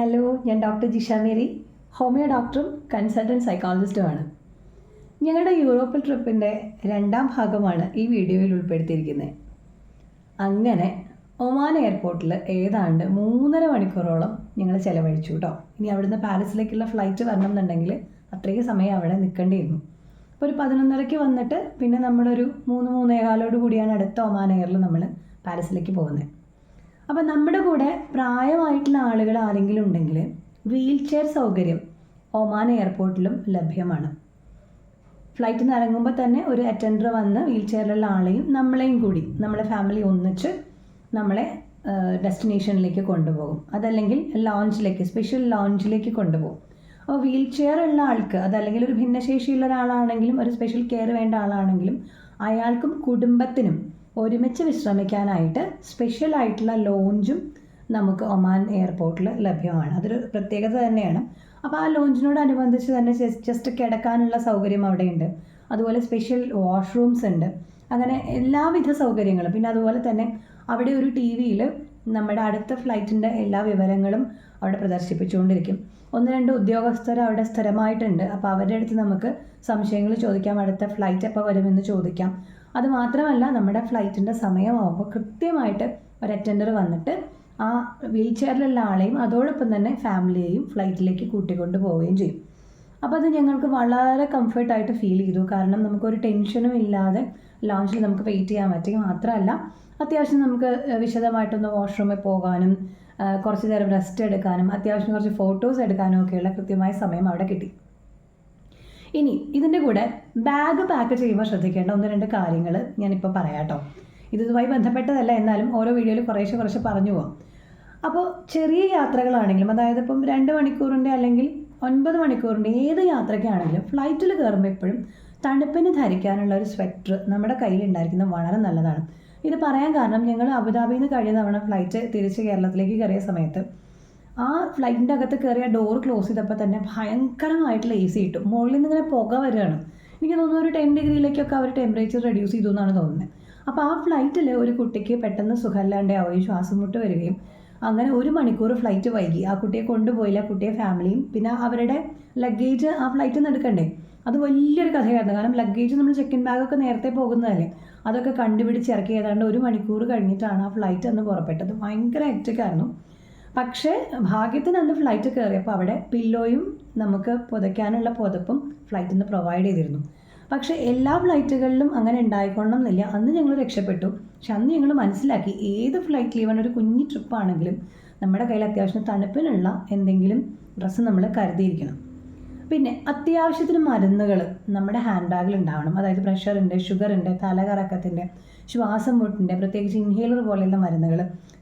Hello, ഞാൻ doctor Jisha Mary, homeo ഡോക്ടറും consultant സൈക്കോളജിസ്റ്റുമാണ്. ഞങ്ങളുടെ യൂറോപ്പിൽ ട്രിപ്പിൻ്റെ രണ്ടാം ഭാഗമാണ് ഈ വീഡിയോയിൽ ഉൾപ്പെടുത്തിയിരിക്കുന്നത്. അങ്ങനെ ഒമാൻ എയർപോർട്ടിൽ ഏതാണ്ട് 3.5 മണിക്കൂറോളം ഞങ്ങൾ ചിലവഴിച്ചു കേട്ടോ. ഇനി അവിടുന്ന് പാരീസിലേക്കുള്ള ഫ്ലൈറ്റ് വരണം എന്നുണ്ടെങ്കിൽ അത്രയും സമയം അവിടെ നിൽക്കേണ്ടിയിരുന്നു. അപ്പോൾ ഒരു 11:30 വന്നിട്ട് പിന്നെ നമ്മളൊരു 3-3:15 കൂടിയാണ് അടുത്ത ഒമാൻ എയറിൽ നമ്മൾ പാരീസിലേക്ക് പോകുന്നത്. അപ്പോൾ നമ്മുടെ കൂടെ പ്രായമായിട്ടുള്ള ആളുകൾ ആരെങ്കിലും ഉണ്ടെങ്കിൽ വീൽ ചെയർ സൗകര്യം ഒമാൻ എയർപോർട്ടിലും ലഭ്യമാണ്. ഫ്ലൈറ്റിൽ നിന്ന് ഇറങ്ങുമ്പോൾ തന്നെ ഒരു അറ്റൻഡർ വന്ന് വീൽ ചെയറിലുള്ള ആളെയും നമ്മളെയും കൂടി നമ്മുടെ ഫാമിലി ഒന്നിച്ച് നമ്മളെ ഡെസ്റ്റിനേഷനിലേക്ക് കൊണ്ടുപോകും. അതല്ലെങ്കിൽ ലോഞ്ചിലേക്ക്, സ്പെഷ്യൽ ലോഞ്ചിലേക്ക് കൊണ്ടുപോകും. അപ്പോൾ വീൽ ചെയർ ഉള്ള ആൾക്ക്, അതല്ലെങ്കിൽ ഒരു ഭിന്നശേഷിയുള്ള ഒരാളാണെങ്കിലും ഒരു സ്പെഷ്യൽ കെയർ വേണ്ട ആളാണെങ്കിലും അയാൾക്കും കുടുംബത്തിനും ഒരുമിച്ച് വിശ്രമിക്കാനായിട്ട് സ്പെഷ്യൽ ആയിട്ടുള്ള ലോഞ്ചും നമുക്ക് ഒമാൻ എയർപോർട്ടിൽ ലഭ്യമാണ്. അതൊരു പ്രത്യേകത തന്നെയാണ്. അപ്പോൾ ആ ലോഞ്ചിനോടനുബന്ധിച്ച് തന്നെ ജസ്റ്റ് കിടക്കാനുള്ള സൗകര്യം അവിടെയുണ്ട്. അതുപോലെ സ്പെഷ്യൽ വാഷ്റൂംസ് ഉണ്ട്. അങ്ങനെ എല്ലാവിധ സൗകര്യങ്ങളും. പിന്നെ അതുപോലെ തന്നെ അവിടെ ഒരു TV-യിൽ നമ്മുടെ അടുത്ത ഫ്ലൈറ്റിൻ്റെ എല്ലാ വിവരങ്ങളും അവിടെ പ്രദർശിപ്പിച്ചുകൊണ്ടിരിക്കും. 1-2 ഉദ്യോഗസ്ഥർ അവിടെ സ്ഥിരമായിട്ടുണ്ട്. അപ്പോൾ അവരുടെ അടുത്ത് നമുക്ക് സംശയങ്ങൾ ചോദിക്കാം, അടുത്ത ഫ്ലൈറ്റ് എപ്പോൾ വരുമെന്ന് ചോദിക്കാം. അതുമാത്രമല്ല, നമ്മുടെ ഫ്ലൈറ്റിൻ്റെ സമയമാകുമ്പോൾ കൃത്യമായിട്ട് ഒരു അറ്റൻഡർ വന്നിട്ട് ആ വീൽ ചെയറിലുള്ള ആളെയും അതോടൊപ്പം തന്നെ ഫാമിലിയെയും ഫ്ലൈറ്റിലേക്ക് കൂട്ടിക്കൊണ്ട് പോവുകയും ചെയ്യും. അപ്പോൾ അത് ഞങ്ങൾക്ക് വളരെ കംഫർട്ടായിട്ട് ഫീൽ ചെയ്തു. കാരണം നമുക്കൊരു ടെൻഷനും ഇല്ലാതെ ലോഞ്ചിൽ നമുക്ക് വെയിറ്റ് ചെയ്യാൻ പറ്റി. മാത്രമല്ല, അത്യാവശ്യം നമുക്ക് വിശദമായിട്ടൊന്ന് വാഷ്റൂമിൽ പോകാനും കുറച്ച് നേരം റെസ്റ്റ് എടുക്കാനും അത്യാവശ്യം കുറച്ച് ഫോട്ടോസ് എടുക്കാനും ഒക്കെയുള്ള കൃത്യമായ സമയം അവിടെ കിട്ടി. ഇനി ഇതിൻ്റെ കൂടെ ബാഗ് പാക്ക് ചെയ്യുമ്പോൾ ശ്രദ്ധിക്കേണ്ട 1-2 കാര്യങ്ങൾ ഞാനിപ്പോൾ പറയാം കേട്ടോ. ഇതുമായി ബന്ധപ്പെട്ടതല്ല, എന്നാലും ഓരോ വീഡിയോയിൽ കുറേശ്ശെ പറഞ്ഞു പോകാം. അപ്പോൾ ചെറിയ യാത്രകളാണെങ്കിലും, അതായത് ഇപ്പം 2 മണിക്കൂറിൻ്റെ അല്ലെങ്കിൽ 9 മണിക്കൂറിൻ്റെ ഏത് യാത്രയ്ക്കാണെങ്കിലും ഫ്ലൈറ്റിൽ കയറുമ്പോൾ എപ്പോഴും തണുപ്പിന് ധരിക്കാനുള്ള ഒരു സ്വെറ്റർ നമ്മുടെ കയ്യിലുണ്ടായിരിക്കുന്നത് വളരെ നല്ലതാണ്. ഇത് പറയാൻ കാരണം, ഞങ്ങൾ അബുദാബിയിൽ നിന്ന് കഴിഞ്ഞ തവണ ഫ്ലൈറ്റ് തിരിച്ച് കേരളത്തിലേക്ക് കയറിയ സമയത്ത് ആ ഫ്ലൈറ്റിൻ്റെ അകത്ത് കയറിയ ഡോർ ക്ലോസ് ചെയ്തപ്പോൾ തന്നെ ഭയങ്കരമായിട്ടുള്ള AC ഇട്ടു. മുകളിൽ നിന്ന് ഇങ്ങനെ പുക വരികയാണ്. എനിക്ക് തോന്നുന്നു ഒരു 10 ഡിഗ്രിയിലേക്കൊക്കെ അവർ ടെമ്പറേച്ചർ റെഡ്യൂസ് ചെയ്തു എന്നാണ് തോന്നുന്നത്. അപ്പോൾ ആ ഫ്ലൈറ്റിൽ ഒരു കുട്ടിക്ക് പെട്ടെന്ന് സുഖമില്ലാണ്ടാവുകയും ശ്വാസം മുട്ട് വരികയും അങ്ങനെ 1 മണിക്കൂർ ഫ്ലൈറ്റ് വൈകി. ആ കുട്ടിയെ കൊണ്ടുപോയില്ല, കുട്ടിയെ ഫാമിലിയും പിന്നെ അവരുടെ ലഗേജ് ആ ഫ്ലൈറ്റിൽ നിന്ന് എടുക്കണ്ടേ. അത് വലിയൊരു കഥയായിരുന്നു. കാരണം ലഗേജ് നമ്മൾ ചെക്കിൻ ബാഗൊക്കെ നേരത്തെ പോകുന്നതല്ലേ, അതൊക്കെ കണ്ടുപിടിച്ച് ഇറക്കി ഏതാണ്ട് 1 മണിക്കൂർ കഴിഞ്ഞിട്ടാണ് ആ ഫ്ലൈറ്റ് അന്ന് പുറപ്പെട്ടത്. ഭയങ്കര ഹെക്റ്റിക്കായിരുന്നു. പക്ഷേ ഭാഗ്യത്തിന് അന്ന് ഫ്ലൈറ്റ് കയറിയപ്പോൾ അവിടെ പില്ലോയും നമുക്ക് പുതയ്ക്കാനുള്ള പുതപ്പും ഫ്ലൈറ്റിൽ നിന്ന് പ്രൊവൈഡ് ചെയ്തിരുന്നു. പക്ഷേ എല്ലാ ഫ്ലൈറ്റുകളിലും അങ്ങനെ ഉണ്ടായിക്കൊള്ളണം എന്നില്ല. അന്ന് ഞങ്ങൾ രക്ഷപ്പെട്ടു. പക്ഷെ അന്ന് ഞങ്ങൾ മനസ്സിലാക്കി, ഏത് ഫ്ലൈറ്റ് ലീവാണ് ഒരു കുഞ്ഞു ട്രിപ്പാണെങ്കിലും നമ്മുടെ കയ്യിൽ അത്യാവശ്യം തണുപ്പിനുള്ള എന്തെങ്കിലും ഡ്രസ്സ് നമ്മൾ കരുതിയിരിക്കണം. പിന്നെ അത്യാവശ്യത്തിന് മരുന്നുകൾ നമ്മുടെ ഹാൻഡ് ബാഗിൽ ഉണ്ടാവണം. അതായത് പ്രഷറുണ്ട്, ഷുഗറുണ്ട്, തലകറക്കത്തിൻ്റെ, ശ്വാസം മുട്ടിൻ്റെ, പ്രത്യേകിച്ച് ഇൻഹേലർ പോലെയുള്ള മരുന്നുകൾ,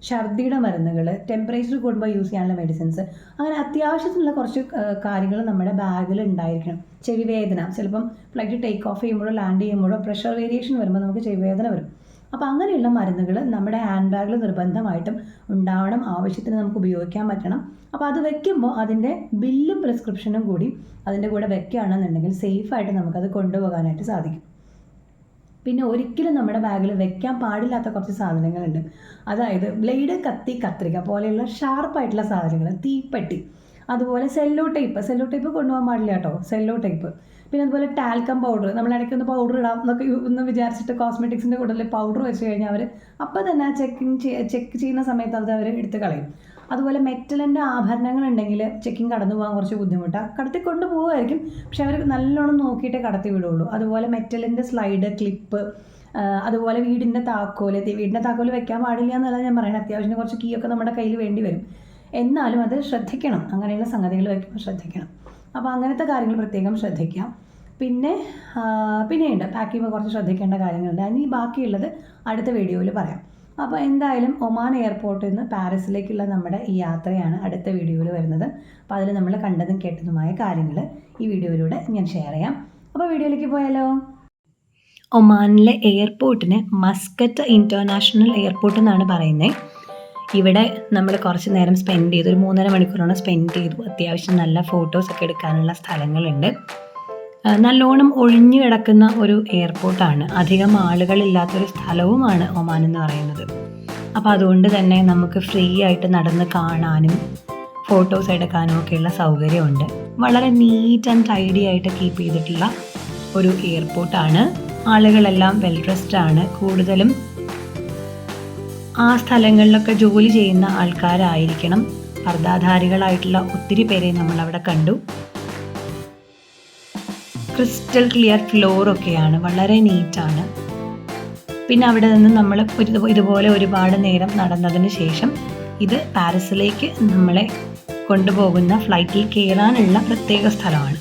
ഛർദിയുടെ മരുന്നുകൾ, ടെമ്പറേച്ചർ കൂടുമ്പോൾ യൂസ് ചെയ്യാനുള്ള മെഡിസിൻസ്, അങ്ങനെ അത്യാവശ്യത്തിനുള്ള കുറച്ച് കാര്യങ്ങൾ നമ്മുടെ ബാഗിൽ ഉണ്ടായിരിക്കണം. ചെവി വേദന, ചിലപ്പം ഫ്ലൈറ്റ് ടേക്ക് ഓഫ് ചെയ്യുമ്പോഴോ ലാൻഡ് ചെയ്യുമ്പോഴോ പ്രഷർ വേരിയേഷൻ വരുമ്പോൾ നമുക്ക് ചെവി വേദന വരും. അപ്പോൾ അങ്ങനെയുള്ള മരുന്നുകൾ നമ്മുടെ ഹാൻഡ് ബാഗിൽ നിർബന്ധമായിട്ടും ഉണ്ടാവണം. ആവശ്യത്തിന് നമുക്ക് ഉപയോഗിക്കാൻ പറ്റണം. അപ്പോൾ അത് വെക്കുമ്പോൾ അതിൻ്റെ ബില്ലും പ്രിസ്ക്രിപ്ഷനും കൂടി അതിൻ്റെ കൂടെ വെക്കുകയാണെന്നുണ്ടെങ്കിൽ സേഫായിട്ട് നമുക്കത് കൊണ്ടുപോകാനായിട്ട് സാധിക്കും. പിന്നെ ഒരിക്കലും നമ്മുടെ ബാഗിൽ വെക്കാൻ പാടില്ലാത്ത കുറച്ച് സാധനങ്ങളുണ്ട്. അതായത് ബ്ലേഡ്, കത്തി, കത്രിക പോലെയുള്ള ഷാർപ്പായിട്ടുള്ള സാധനങ്ങൾ, തീപ്പെട്ടി, അതുപോലെ സെല്ലോ ടേപ്പ് കൊണ്ടുപോകാൻ പാടില്ല കേട്ടോ, സെല്ലോ ടേപ്പ്. പിന്നെ അതുപോലെ ടാൽക്കം പൗഡർ, നമ്മൾ ഇടയ്ക്കൊന്ന് പൗഡർ ഇടാം എന്നൊക്കെ ഒന്ന് വിചാരിച്ചിട്ട് കോസ്മെറ്റിക്സിൻ്റെ കൂടുതൽ പൗഡർ വെച്ച് കഴിഞ്ഞാൽ അവർ അപ്പോൾ തന്നെ ആ ചെക്ക് ചെയ്യുന്ന സമയത്ത് അത് അവർ എടുത്ത് കളയും. അതുപോലെ മെറ്റലിൻ്റെ ആഭരണങ്ങളുണ്ടെങ്കിൽ ചെക്കിങ് കടന്നു പോകാൻ കുറച്ച് ബുദ്ധിമുട്ടാണ്. കടത്തി കൊണ്ട് പോകുമായിരിക്കും, പക്ഷെ അവർ നല്ലോണം നോക്കിയിട്ടേ കടത്തി വിടുള്ളൂ. അതുപോലെ മെറ്റലിൻ്റെ സ്ലൈഡ്, ക്ലിപ്പ്, അതുപോലെ വീടിൻ്റെ താക്കോല് വെക്കാൻ പാടില്ല എന്നല്ല ഞാൻ പറയുന്നത്. അത്യാവശ്യം കുറച്ച് കീയൊക്കെ നമ്മുടെ കയ്യിൽ വേണ്ടി വരും. എന്നാലും അത് ശ്രദ്ധിക്കണം. അങ്ങനെയുള്ള സംഗതികൾ വയ്ക്കുമ്പോൾ ശ്രദ്ധിക്കണം. അപ്പോൾ അങ്ങനത്തെ കാര്യങ്ങൾ പ്രത്യേകം ശ്രദ്ധിക്കാം. പിന്നെയുണ്ട് പാക്ക് ചെയ്യുമ്പോൾ കുറച്ച് ശ്രദ്ധിക്കേണ്ട കാര്യങ്ങളുണ്ട്. അതിന് ബാക്കിയുള്ളത് അടുത്ത വീഡിയോയിൽ പറയാം. അപ്പോൾ എന്തായാലും ഒമാൻ എയർപോർട്ടിൽ നിന്ന് പാരീസിലേക്കുള്ള നമ്മുടെ ഈ യാത്രയാണ് അടുത്ത വീഡിയോയിൽ വരുന്നത്. അപ്പോൾ അതിൽ നമ്മൾ കണ്ടതും കേട്ടതുമായ കാര്യങ്ങൾ ഈ വീഡിയോയിലൂടെ ഞാൻ ഷെയർ ചെയ്യാം. അപ്പോൾ വീഡിയോയിലേക്ക് പോയാലോ. ഒമാനിലെ എയർപോർട്ടിന് മസ്കറ്റ് ഇൻ്റർനാഷണൽ എയർപോർട്ട് എന്നാണ് പറയുന്നത്. ഇവിടെ നമ്മൾ കുറച്ച് നേരം സ്പെൻഡ് ചെയ്തു, ഒരു 3.5 മണിക്കൂറാണ് സ്പെൻഡ് ചെയ്തു. അത്യാവശ്യം നല്ല ഫോട്ടോസൊക്കെ എടുക്കാനുള്ള സ്ഥലങ്ങളുണ്ട്. നല്ലോണം ഒഴിഞ്ഞു കിടക്കുന്ന ഒരു എയർപോർട്ടാണ്. അധികം ആളുകളില്ലാത്തൊരു സ്ഥലവുമാണ് ഒമാൻ എന്ന് പറയുന്നത്. അപ്പോൾ അതുകൊണ്ട് തന്നെ നമുക്ക് ഫ്രീ ആയിട്ട് നടന്ന് കാണാനും ഫോട്ടോസ് എടുക്കാനും ഒക്കെയുള്ള സൗകര്യമുണ്ട്. വളരെ നീറ്റ് ആൻഡ് ടൈഡി ആയിട്ട് കീപ്പ് ചെയ്തിട്ടുള്ള ഒരു എയർപോർട്ടാണ്. ആളുകളെല്ലാം വെൽ ഡ്രസ്ഡ് ആണ്. കൂടുതലും ആ സ്ഥലങ്ങളിലൊക്കെ ജോലി ചെയ്യുന്ന ആൾക്കാരായിരിക്കണം. പർദ്ദാധാരികളായിട്ടുള്ള ഒത്തിരി പേരെ നമ്മളവിടെ കണ്ടു. ക്രിസ്റ്റൽ ക്ലിയർ ഫ്ലോറൊക്കെയാണ്, വളരെ നീറ്റാണ്. പിന്നെ അവിടെ നിന്ന് നമ്മൾ ഇതുപോലെ ഒരുപാട് നേരം നടന്നതിന് ശേഷം ഇത് പാരീസിലേക്ക് നമ്മളെ കൊണ്ടുപോകുന്ന ഫ്ലൈറ്റിൽ കയറാനുള്ള പ്രത്യേക സ്ഥലമാണ്.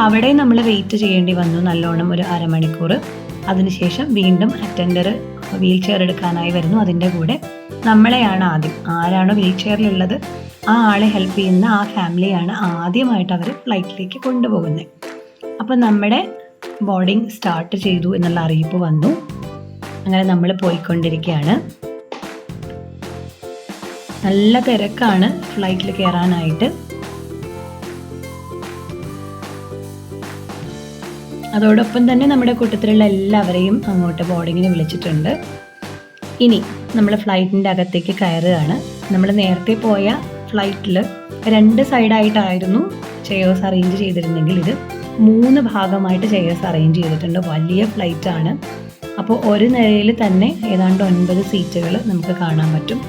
അവിടെ നമ്മൾ വെയിറ്റ് ചെയ്യേണ്ടി വന്നു നല്ലോണം, ഒരു അരമണിക്കൂർ. അതിനുശേഷം വീണ്ടും അറ്റൻഡർ വീൽ ചെയർ എടുക്കാനായി വരുന്നു. അതിൻ്റെ കൂടെ നമ്മളെയാണ് ആദ്യം, ആരാണോ വീൽ ചെയറിലുള്ളത് ആ ആളെ ഹെൽപ്പ് ചെയ്യുന്ന ആ ഫാമിലിയാണ് ആദ്യമായിട്ട് അവർ ഫ്ലൈറ്റിലേക്ക് കൊണ്ടുപോകുന്നത്. അപ്പോൾ നമ്മുടെ ബോർഡിങ് സ്റ്റാർട്ട് ചെയ്തു എന്നുള്ള അറിയിപ്പ് വന്നു. അങ്ങനെ നമ്മൾ പോയിക്കൊണ്ടിരിക്കുകയാണ്. നല്ല തിരക്കാണ് ഫ്ലൈറ്റിൽ കയറാനായിട്ട്. അതോടൊപ്പം തന്നെ നമ്മുടെ കൂട്ടത്തിലുള്ള എല്ലാവരെയും അങ്ങോട്ട് ബോർഡിങ്ങിന് വിളിച്ചിട്ടുണ്ട്. ഇനി നമ്മൾ ഫ്ലൈറ്റിൻ്റെ അകത്തേക്ക് കയറുകയാണ്. നമ്മൾ നേരത്തെ പോയ ഫ്ലൈറ്റിൽ 2 സൈഡായിട്ടായിരുന്നു ചെയേഴ്സ് അറേഞ്ച് ചെയ്തിരുന്നെങ്കിൽ ഇത് 3 ഭാഗമായിട്ട് ചെയേഴ്സ് അറേഞ്ച് ചെയ്തിട്ടുണ്ട്. വലിയ ഫ്ലൈറ്റാണ്. അപ്പോൾ ഒരു നിരയിൽ തന്നെ ഏതാണ്ട് 9 സീറ്റുകൾ നമുക്ക് കാണാൻ പറ്റും.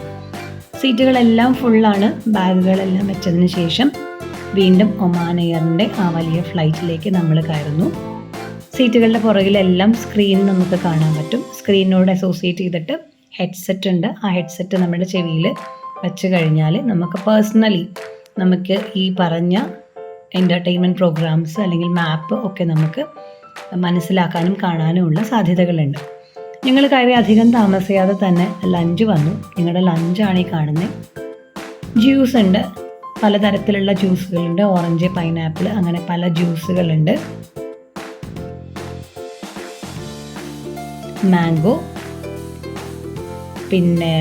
സീറ്റുകളെല്ലാം ഫുള്ളാണ്. ബാഗുകളെല്ലാം വെച്ചതിന് ശേഷം വീണ്ടും ഒമാൻ എയറിൻ്റെ ആ വലിയ ഫ്ലൈറ്റിലേക്ക് നമ്മൾ കയറുന്നു. സീറ്റുകളുടെ പുറകിലെല്ലാം സ്ക്രീൻ നമുക്ക് കാണാൻ പറ്റും. സ്ക്രീനിനോട് അസോസിയേറ്റ് ചെയ്തിട്ട് ഹെഡ്സെറ്റ് ഉണ്ട്. ആ ഹെഡ്സെറ്റ് നമ്മുടെ ചെവിയിൽ വെച്ച് കഴിഞ്ഞാൽ നമുക്ക് പേഴ്സണലി നമുക്ക് ഈ പറഞ്ഞ എൻ്റർടൈൻമെൻറ്റ് പ്രോഗ്രാംസ് അല്ലെങ്കിൽ മാപ്പ് ഒക്കെ നമുക്ക് മനസ്സിലാക്കാനും കാണാനും ഉള്ള സാധ്യതകളുണ്ട്. ഞങ്ങൾ കയറി അധികം താമസിയാതെ തന്നെ ലഞ്ച് വന്നു. ഞങ്ങളുടെ ലഞ്ചാണ് ഈ കാണുന്നത്. ജ്യൂസ് ഉണ്ട്, പലതരത്തിലുള്ള ജ്യൂസുകളുണ്ട്. ഓറഞ്ച്, പൈനാപ്പിൾ, അങ്ങനെ പല ജ്യൂസുകളുണ്ട്. മാംഗോ, പിന്നെ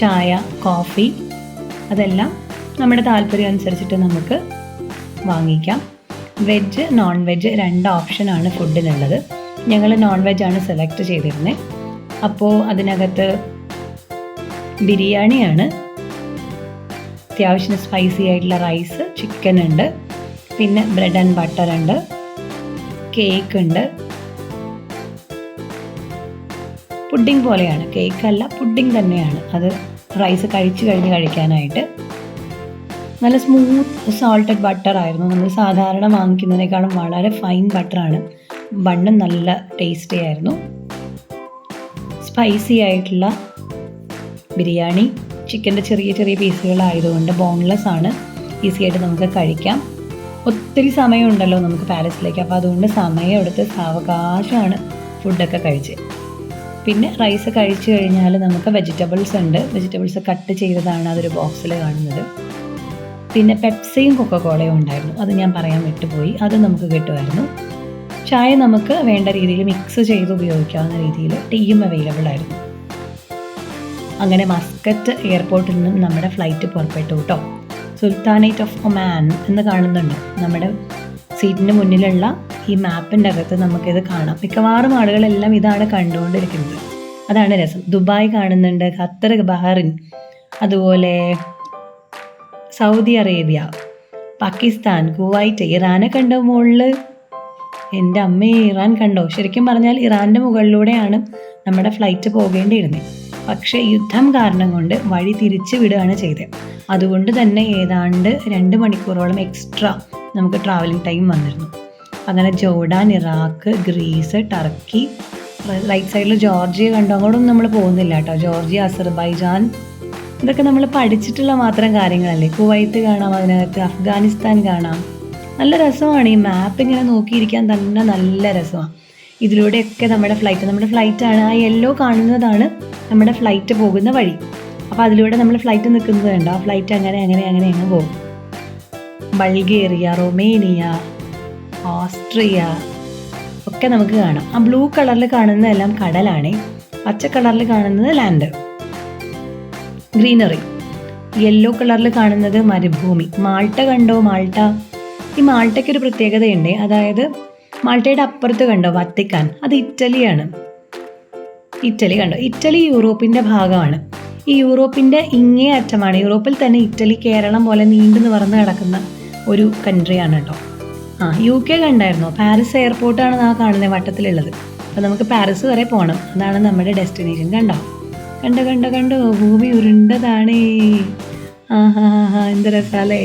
ചായ, കോഫി, അതെല്ലാം നമ്മുടെ താല്പര്യം അനുസരിച്ചിട്ട് നമുക്ക് വാങ്ങിക്കാം. വെജ്, നോൺ വെജ് 2 ഓപ്ഷനാണ് ഫുഡിനുള്ളത്. ഞങ്ങൾ നോൺ വെജാണ് സെലക്ട് ചെയ്തിരുന്നത്. അപ്പോൾ അതിനകത്ത് ബിരിയാണിയാണ്, അത്യാവശ്യം സ്പൈസി ആയിട്ടുള്ള റൈസ്, ചിക്കൻ ഉണ്ട്, പിന്നെ ബ്രെഡ് ആൻഡ് ബട്ടർ ഉണ്ട്, കേക്ക് ഉണ്ട്. പുഡിംഗ് പോലെയാണ്, കേക്കല്ല പുഡിംഗ് തന്നെയാണ്. അത് റൈസ് കഴിച്ച് കഴിഞ്ഞ് കഴിക്കാനായിട്ട് നല്ല സ്മൂത്ത് സാൾട്ടഡ് ബട്ടർ ആയിരുന്നു. നമ്മൾ സാധാരണ വാങ്ങിക്കുന്നതിനേക്കാളും വളരെ ഫൈൻ ബട്ടറാണ്. ബണ്ണും നല്ല ടേസ്റ്റി ആയിരുന്നു. സ്പൈസി ആയിട്ടുള്ള ബിരിയാണി, ചിക്കൻ്റെ ചെറിയ ചെറിയ പീസുകളായതുകൊണ്ട് ബോൺലെസ് ആണ്, ഈസി ആയിട്ട് നമുക്ക് കഴിക്കാം. ഒത്തിരി സമയമുണ്ടല്ലോ നമുക്ക് പാരീസിലേക്ക്, അപ്പോൾ അതുകൊണ്ട് സമയം എടുത്ത് സാവകാശമാണ് ഫുഡൊക്കെ കഴിച്ച്. പിന്നെ റൈസ് കഴിച്ച് കഴിഞ്ഞാൽ നമുക്ക് വെജിറ്റബിൾസ് ഉണ്ട്. വെജിറ്റബിൾസ് കട്ട് ചെയ്തതാണ് അതൊരു ബോക്സിൽ കാണുന്നത്. പിന്നെ പെപ്സിയും കൊക്കക്കോളയും ഉണ്ടായിരുന്നു, അത് ഞാൻ പറയാൻ വിട്ടുപോയി, അത് നമുക്ക് കിട്ടുമായിരുന്നു. ചായ നമുക്ക് വേണ്ട രീതിയിൽ മിക്സ് ചെയ്ത് ഉപയോഗിക്കാവുന്ന രീതിയിൽ ടീയും അവൈലബിൾ ആയിരുന്നു. അങ്ങനെ മസ്കറ്റ് എയർപോർട്ടിൽ നിന്നും നമ്മുടെ ഫ്ലൈറ്റ് പുറപ്പെട്ടു കേട്ടോ. സുൽത്താനേറ്റ് ഓഫ് ഒമാൻ എന്ന് കാണുന്നുണ്ട് നമ്മുടെ സീറ്റിന് മുന്നിലുള്ള ഈ മാപ്പിൻ്റെ അകത്ത് നമുക്കിത് കാണാം. മിക്കവാറും ആളുകളെല്ലാം ഇതാണ് കണ്ടുകൊണ്ടിരിക്കുന്നത്. അതാണ് രസം. ദുബായ് കാണുന്നുണ്ട്, ഖത്തർ, ബഹറിൻ, അതുപോലെ സൗദി അറേബ്യ, പാകിസ്ഥാൻ, കുവൈറ്റ്, ഇറാനെ കണ്ടോ മുകളിൽ? എൻ്റെ അമ്മയെ, ഇറാൻ കണ്ടോ? ശരിക്കും പറഞ്ഞാൽ ഇറാൻ്റെ മുകളിലൂടെയാണ് നമ്മുടെ ഫ്ലൈറ്റ് പോകേണ്ടിയിരുന്നത്. പക്ഷേ യുദ്ധം കാരണം കൊണ്ട് വഴി തിരിച്ചു വിടുകയാണ് ചെയ്തത്. അതുകൊണ്ട് തന്നെ ഏതാണ്ട് 2 മണിക്കൂറോളം എക്സ്ട്രാ നമുക്ക് ട്രാവലിംഗ് ടൈം വന്നിരുന്നു. അങ്ങനെ Jordan, Iraq, Greece, Turkey, right സൈഡിൽ ജോർജിയ കണ്ടു. അങ്ങോട്ടൊന്നും നമ്മൾ പോകുന്നില്ല കേട്ടോ. ജോർജിയ, അസർബൈജാൻ, ഇതൊക്കെ നമ്മൾ പഠിച്ചിട്ടുള്ള മാത്രം കാര്യങ്ങളല്ലേ. കുവൈത്ത് കാണാം, അതിനകത്ത് അഫ്ഗാനിസ്ഥാൻ കാണാം. നല്ല രസമാണ്. ഈ മാപ്പ് ഇങ്ങനെ നോക്കിയിരിക്കാൻ തന്നെ നല്ല രസമാണ്. ഇതിലൂടെയൊക്കെ നമ്മുടെ ഫ്ലൈറ്റാണ്. ആ യെല്ലോ കാണുന്നതാണ് നമ്മുടെ ഫ്ലൈറ്റ് പോകുന്ന വഴി. അപ്പോൾ അതിലൂടെ നമ്മൾ ഫ്ലൈറ്റ് നിൽക്കുന്നത് കണ്ടോ. ആ ഫ്ലൈറ്റ് അങ്ങനെ അങ്ങ് പോകും. ബൾഗേറിയ, റൊമേനിയ, ഓസ്ട്രിയ ഒക്കെ നമുക്ക് കാണാം. ആ ബ്ലൂ കളറിൽ കാണുന്നതെല്ലാം കടലാണ്, പച്ച കളറിൽ കാണുന്നത് ലാൻഡ്, ഗ്രീനറി. യെല്ലോ കളറിൽ കാണുന്നത് മരുഭൂമി. മാൾട്ട കണ്ടോ? ഈ മാൾട്ടയ്ക്കൊരു പ്രത്യേകതയുണ്ട്. അതായത് മാൾട്ടയുടെ അപ്പുറത്ത് കണ്ടോ വത്തിക്കാൻ, അത് ഇറ്റലിയാണ്. ഇറ്റലി കണ്ടോ? ഇറ്റലി യൂറോപ്പിൻ്റെ ഭാഗമാണ്. ഈ യൂറോപ്പിൻ്റെ ഇങ്ങേ അറ്റമാണ്. യൂറോപ്പിൽ തന്നെ ഇറ്റലി, കേരളം പോലെ നീണ്ടു നിവർന്ന് കിടക്കുന്ന ഒരു കൺട്രിയാണ് കേട്ടോ. UK കണ്ടായിരുന്നോ? പാരീസ് എയർപോർട്ടാണ് ആ കാണുന്നത് വട്ടത്തിലുള്ളത്. അപ്പോൾ നമുക്ക് പാരീസ് വരെ പോകണം. അതാണ് നമ്മുടെ ഡെസ്റ്റിനേഷൻ. കണ്ടോ ഭൂമി ഉരുണ്ടതാണേ. എന്ത് രസമല്ലേ,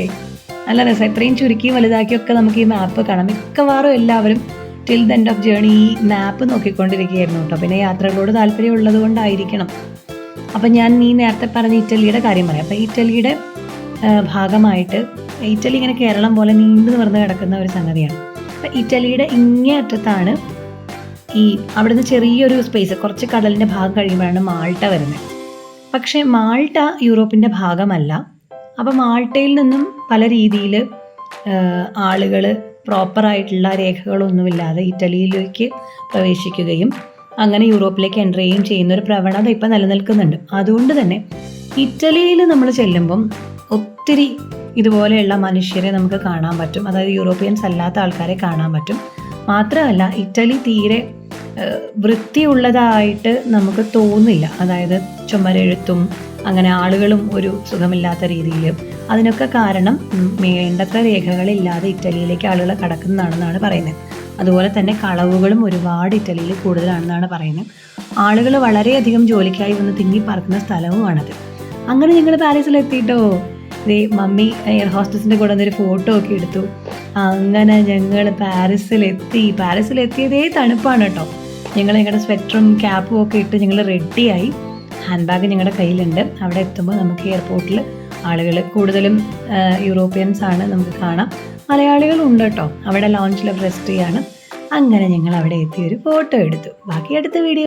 നല്ല രസം. ഇത്രയും ചുരുക്കി വലുതാക്കിയൊക്കെ നമുക്ക് ഈ മാപ്പ് കാണാം. മിക്കവാറും എല്ലാവരും till the end of journey ഈ മാപ്പ് നോക്കിക്കൊണ്ടിരിക്കുകയായിരുന്നു കേട്ടോ. പിന്നെ യാത്രകളോട് താല്പര്യമുള്ളത് കൊണ്ടായിരിക്കണം. അപ്പം ഞാൻ നേരത്തെ പറഞ്ഞ ഇറ്റലിയുടെ കാര്യം പറയാം. അപ്പം ഇറ്റലിയുടെ ഭാഗമായിട്ട് ഇറ്റലി ഇങ്ങനെ കേരളം പോലെ നീണ്ടു നിവർന്ന് കിടക്കുന്ന ഒരു സംഗതിയാണ്. അപ്പം ഇറ്റലിയുടെ ഇങ്ങേ അറ്റത്താണ് അവിടുന്ന് ചെറിയൊരു സ്പേസ്, കുറച്ച് കടലിൻ്റെ ഭാഗം കഴിയുമ്പോഴാണ് മാൾട്ട വരുന്നത്. പക്ഷേ മാൾട്ട യൂറോപ്പിൻ്റെ ഭാഗമല്ല. അപ്പോൾ മാൾട്ടയിൽ നിന്നും പല രീതിയിൽ ആളുകൾ പ്രോപ്പറായിട്ടുള്ള രേഖകളൊന്നുമില്ലാതെ ഇറ്റലിയിലേക്ക് പ്രവേശിക്കുകയും അങ്ങനെ യൂറോപ്പിലേക്ക് എൻ്റർ ചെയ്യുകയും ചെയ്യുന്ന ഒരു പ്രവണത ഇപ്പം നിലനിൽക്കുന്നുണ്ട്. അതുകൊണ്ട് തന്നെ ഇറ്റലിയിൽ നമ്മൾ ചെല്ലുമ്പം ഒത്തിരി ഇതുപോലെയുള്ള മനുഷ്യരെ നമുക്ക് കാണാൻ പറ്റും. അതായത് യൂറോപ്യൻസ് അല്ലാത്ത ആൾക്കാരെ കാണാൻ പറ്റും. മാത്രമല്ല ഇറ്റലി തീരെ വൃത്തിയുള്ളതായിട്ട് നമുക്ക് തോന്നില്ല. അതായത് ചുമരെഴുത്തും അങ്ങനെ ആളുകളും ഒരു സുഖമില്ലാത്ത രീതിയിൽ. അതിനൊക്കെ കാരണം വേണ്ടത്ര രേഖകളില്ലാതെ ഇറ്റലിയിലേക്ക് ആളുകൾ കടക്കുന്നതാണെന്നാണ് പറയുന്നത്. അതുപോലെ തന്നെ കളവുകളും ഒരുപാട് ഇറ്റലിയിൽ കൂടുതലാണെന്നാണ് പറയുന്നത്. ആളുകൾ വളരെയധികം ജോലിക്കായി വന്ന് തിങ്ങി പറക്കുന്ന സ്ഥലവുമാണത്. അങ്ങനെ ഞങ്ങൾ പാരീസിലെത്തിയിട്ടോ. മമ്മി എയർ ഹോസ്റ്റസിൻ്റെ കൂടെ ഒരു ഫോട്ടോ ഒക്കെ എടുത്തു. അങ്ങനെ ഞങ്ങൾ പാരീസിലെത്തിയതേ തണുപ്പാണ് കേട്ടോ. ഞങ്ങളുടെ സ്വെറ്ററും ക്യാപ്പും ഒക്കെ ഇട്ട് ഞങ്ങൾ റെഡിയായി. ഹാൻഡ് ബാഗ് ഞങ്ങളുടെ കയ്യിലുണ്ട്. അവിടെ എത്തുമ്പോൾ നമുക്ക് എയർപോർട്ടിൽ ആളുകൾ കൂടുതലും യൂറോപ്യൻസ് ആണ് നമുക്ക് കാണാം. മലയാളികളുണ്ട് കേട്ടോ. അവിടെ ലോഞ്ചിൽ റെസ്റ്റ് ചെയ്യാണ്. അങ്ങനെ ഞങ്ങൾ അവിടെ എത്തി ഒരു ഫോട്ടോ എടുത്തു. ബാക്കി അടുത്ത വീഡിയോ